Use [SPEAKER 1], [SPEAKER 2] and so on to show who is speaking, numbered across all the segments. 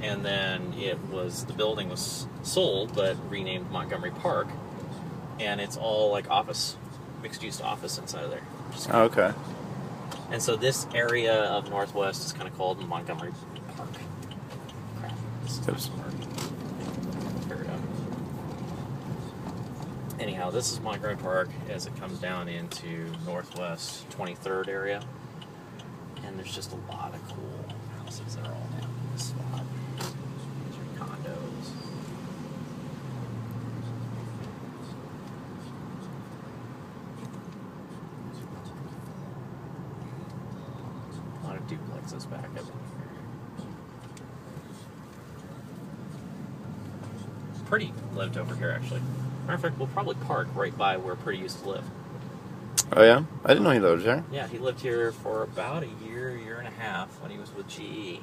[SPEAKER 1] and then the building was sold, but renamed Montgomery Park, and it's all like mixed-use office inside of there.
[SPEAKER 2] Oh, okay.
[SPEAKER 1] And so this area of Northwest is kind of called Montgomery Park. Crap. This is not smart. Figure it out. Anyhow, this is Montgomery Park as it comes down into Northwest 23rd area. And there's just a lot of cool houses that are all down in this spot. These are condos. A lot of duplexes back up in here. Pretty lived over here, actually. Matter of fact, we'll probably park right by where Pretty used to live.
[SPEAKER 2] Oh, yeah? I didn't know he lived here.
[SPEAKER 1] Yeah, he lived here for about a year and a half when he was with GE.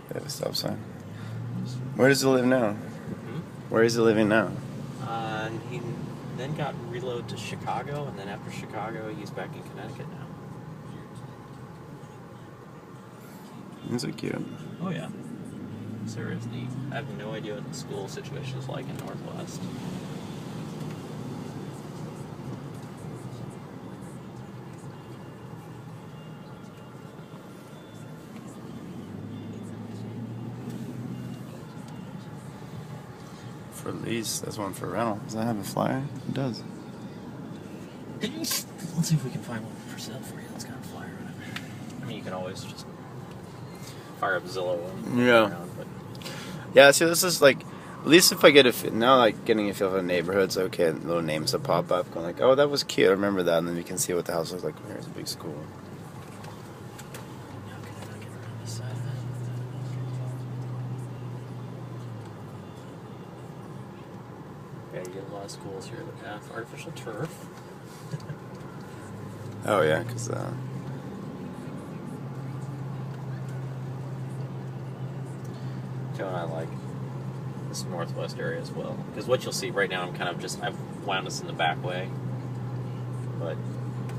[SPEAKER 2] They have a stop sign. Where does he live now? Where is he living now?
[SPEAKER 1] He then got reloaded to Chicago, and then after Chicago, he's back in Connecticut now.
[SPEAKER 2] These are cute.
[SPEAKER 1] Oh, yeah. Sure is neat. I have no idea what the school situation is like in Northwest.
[SPEAKER 2] For lease, that's one for rental. Does that have a flyer? It does.
[SPEAKER 1] Let's see if we can find one for sale for you that's got a flyer on it. I mean, you can always just fire up Zillow and
[SPEAKER 2] yeah.
[SPEAKER 1] Around, but
[SPEAKER 2] Yeah, see, this is like, at least if I get now, like getting a feel for the neighborhoods, okay, little names that pop up, going like, oh, that was cute, I remember that, and then you can see what the house looks like. Here's a big school.
[SPEAKER 1] how can I not get around this side of it? Yeah, you get a lot of schools here that have artificial turf.
[SPEAKER 2] Oh, yeah, because,
[SPEAKER 1] Joe and I like this Northwest area as well. Because what you'll see right now, I've wound us in the back way. But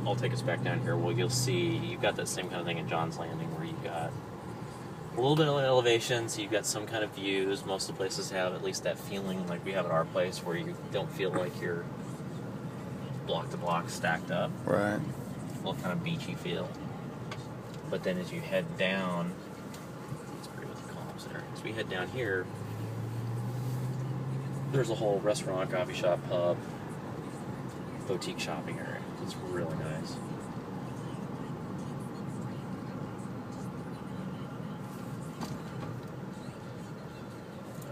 [SPEAKER 1] I'll take us back down here. Well, you'll see, you've got that same kind of thing in John's Landing where you've got a little bit of elevation, so you've got some kind of views. Most of the places have at least that feeling like we have at our place where you don't feel like you're block to block stacked up.
[SPEAKER 2] right.
[SPEAKER 1] A little kind of beachy feel. But then as you head down, let's agree with the columns there. As we head down here, there's a whole restaurant, coffee shop, pub, boutique shopping area. It's really nice.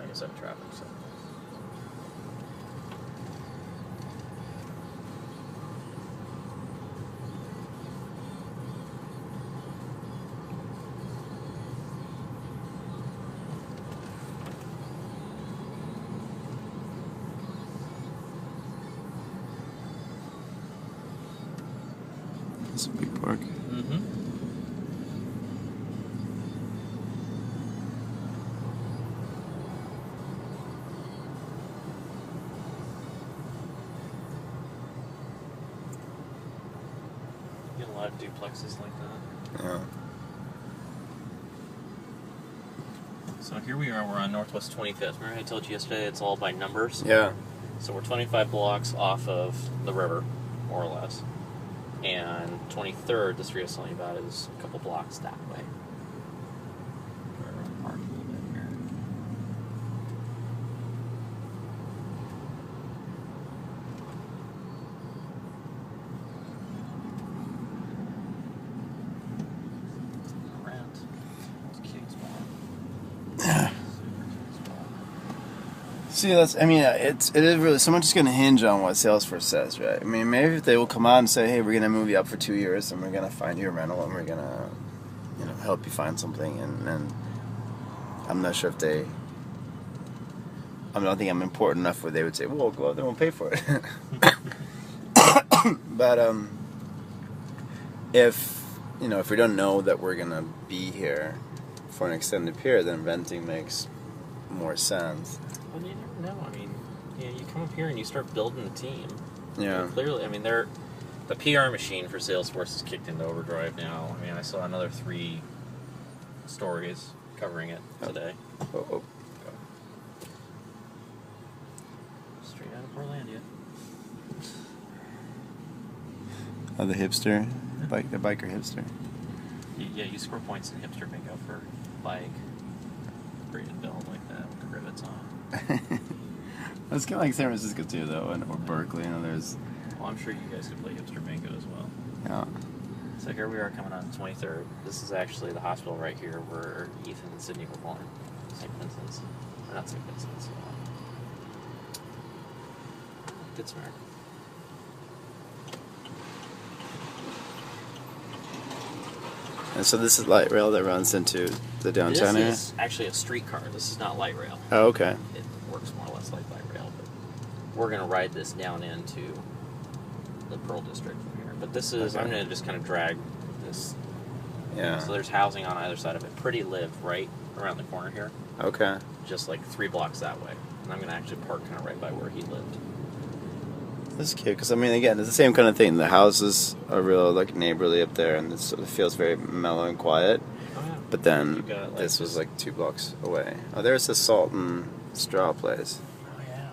[SPEAKER 1] I guess I have traffic, so.
[SPEAKER 2] It's a big park.
[SPEAKER 1] Mm-hmm. You get a lot of duplexes like that.
[SPEAKER 2] Yeah.
[SPEAKER 1] So here we are, we're on Northwest 25th. Remember I told you yesterday it's all by numbers?
[SPEAKER 2] Yeah.
[SPEAKER 1] So we're 25 blocks off of the river, more or less. And 23rd, the street I was telling you about, is a couple blocks that way. We're going to park a little bit here. Rent. It's a cute spot.
[SPEAKER 2] See, it is really, so much is going to hinge on what Salesforce says, right? I mean, maybe if they will come out and say, hey, we're going to move you up for 2 years, and we're going to find you a rental, and we're going to, help you find something, and I'm not sure if I don't think I'm important enough where they would say, well, go out there and we'll pay for it. But, if we don't know that we're going to be here for an extended period, then renting makes more sense.
[SPEAKER 1] Well, you never know. I mean, you come up here and you start building a team.
[SPEAKER 2] Yeah.
[SPEAKER 1] Clearly, I mean, the PR machine for Salesforce is kicked into overdrive now. I mean, I saw another 3 stories covering it today.
[SPEAKER 2] Oh.
[SPEAKER 1] Straight out of Portlandia.
[SPEAKER 2] Oh, the hipster, the biker hipster.
[SPEAKER 1] Yeah, you score points in hipster bingo for bike. Great and build like that with the rivets on.
[SPEAKER 2] It's kind of like San Francisco too, though, or Berkeley. You know, there's.
[SPEAKER 1] Well, I'm sure you guys could play hipster bingo as well.
[SPEAKER 2] Yeah.
[SPEAKER 1] So here we are coming on 23rd. This is actually the hospital right here where Ethan and Sydney were born. St. Vincent's. Or not St. Vincent's. Good Samaritan.
[SPEAKER 2] And so this is light rail that runs into the downtown area?
[SPEAKER 1] This is actually a streetcar. This is not light rail.
[SPEAKER 2] Oh, okay.
[SPEAKER 1] It works more or less like light rail, but we're going to ride this down into the Pearl District from here. But this is, I'm going to just kind of drag this.
[SPEAKER 2] Yeah.
[SPEAKER 1] So there's housing on either side of it. Pretty lived right around the corner here.
[SPEAKER 2] Okay.
[SPEAKER 1] Just like 3 blocks that way. And I'm going to actually park kind of right by where he lived.
[SPEAKER 2] That's cute, because I mean, again, it's the same kind of thing. The houses are real, like, neighborly up there, and it sort of feels very mellow and quiet.
[SPEAKER 1] Oh, yeah.
[SPEAKER 2] But then
[SPEAKER 1] Got, like,
[SPEAKER 2] this was like 2 blocks away. Oh, there's the Salt and Straw place.
[SPEAKER 1] Oh, yeah.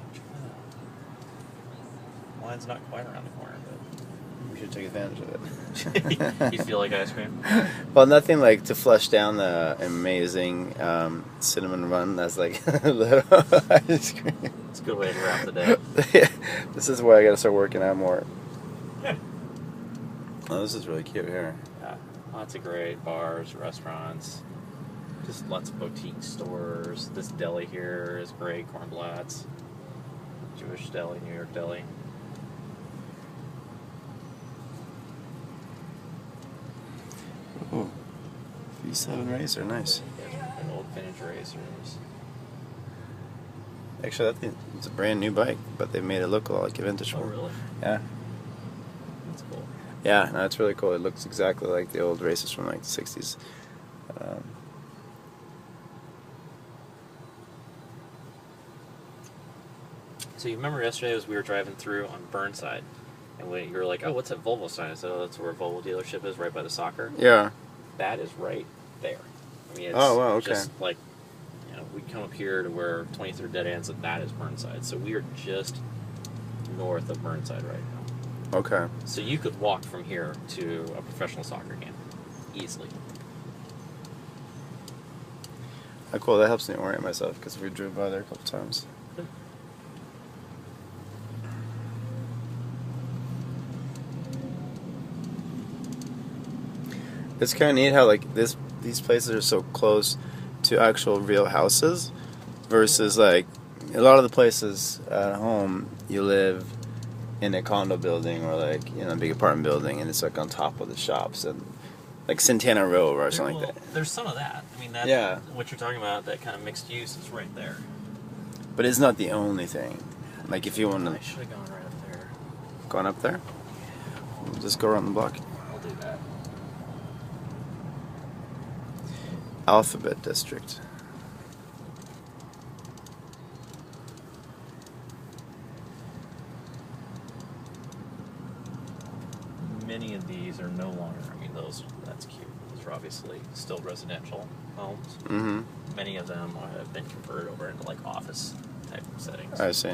[SPEAKER 1] Mine's not quite around the corner, but
[SPEAKER 2] We should take advantage of it.
[SPEAKER 1] you feel like ice cream?
[SPEAKER 2] Well, nothing like to flush down the amazing cinnamon run that's like a little ice cream.
[SPEAKER 1] It's a good way to wrap the day.
[SPEAKER 2] This is where I gotta start working out more. Oh, this is really cute here.
[SPEAKER 1] Yeah, lots of great bars, restaurants, just lots of boutique stores. This deli here is great, Kornblatt's, Jewish deli, New York deli.
[SPEAKER 2] Oh, V7 Racer, nice.
[SPEAKER 1] And old vintage racers.
[SPEAKER 2] Actually, I think it's a brand new bike, but they made it look a lot like a vintage
[SPEAKER 1] Oh,
[SPEAKER 2] one.
[SPEAKER 1] really?
[SPEAKER 2] Yeah.
[SPEAKER 1] That's cool.
[SPEAKER 2] Yeah, no, it's really cool. It looks exactly like the old races from like the 60s.
[SPEAKER 1] So you remember yesterday as we were driving through on Burnside, and you were like, "Oh, what's that Volvo sign?" I said, "Oh, that's where a Volvo dealership is, right by the soccer."
[SPEAKER 2] Yeah.
[SPEAKER 1] That is right there. I mean, it's
[SPEAKER 2] Oh, wow, okay.
[SPEAKER 1] just like, you know, we come up here to where 23rd dead ends, and that is Burnside. So we are just north of Burnside right now.
[SPEAKER 2] Okay.
[SPEAKER 1] So you could walk from here to a professional soccer game easily.
[SPEAKER 2] Oh, cool. That helps me orient myself because we drove by there a couple times. It's kind of neat how like these places are so close to actual real houses versus like a lot of the places at home you live in a condo building or like, you know, a big apartment building and it's like on top of the shops and like Santana Row or something like that.
[SPEAKER 1] There's some of that. I mean, that,
[SPEAKER 2] Yeah.
[SPEAKER 1] what you're talking about, that kind of mixed use is right there.
[SPEAKER 2] But it's not the only thing. Like if you want
[SPEAKER 1] I
[SPEAKER 2] to
[SPEAKER 1] should have gone right up there.
[SPEAKER 2] go up there, we'll just go around the block.
[SPEAKER 1] I'll do that.
[SPEAKER 2] Alphabet District.
[SPEAKER 1] Many of these are no longer, I mean, that's cute. Those are obviously still residential homes.
[SPEAKER 2] Mm-hmm.
[SPEAKER 1] Many of them have been converted over into like office type settings.
[SPEAKER 2] I see.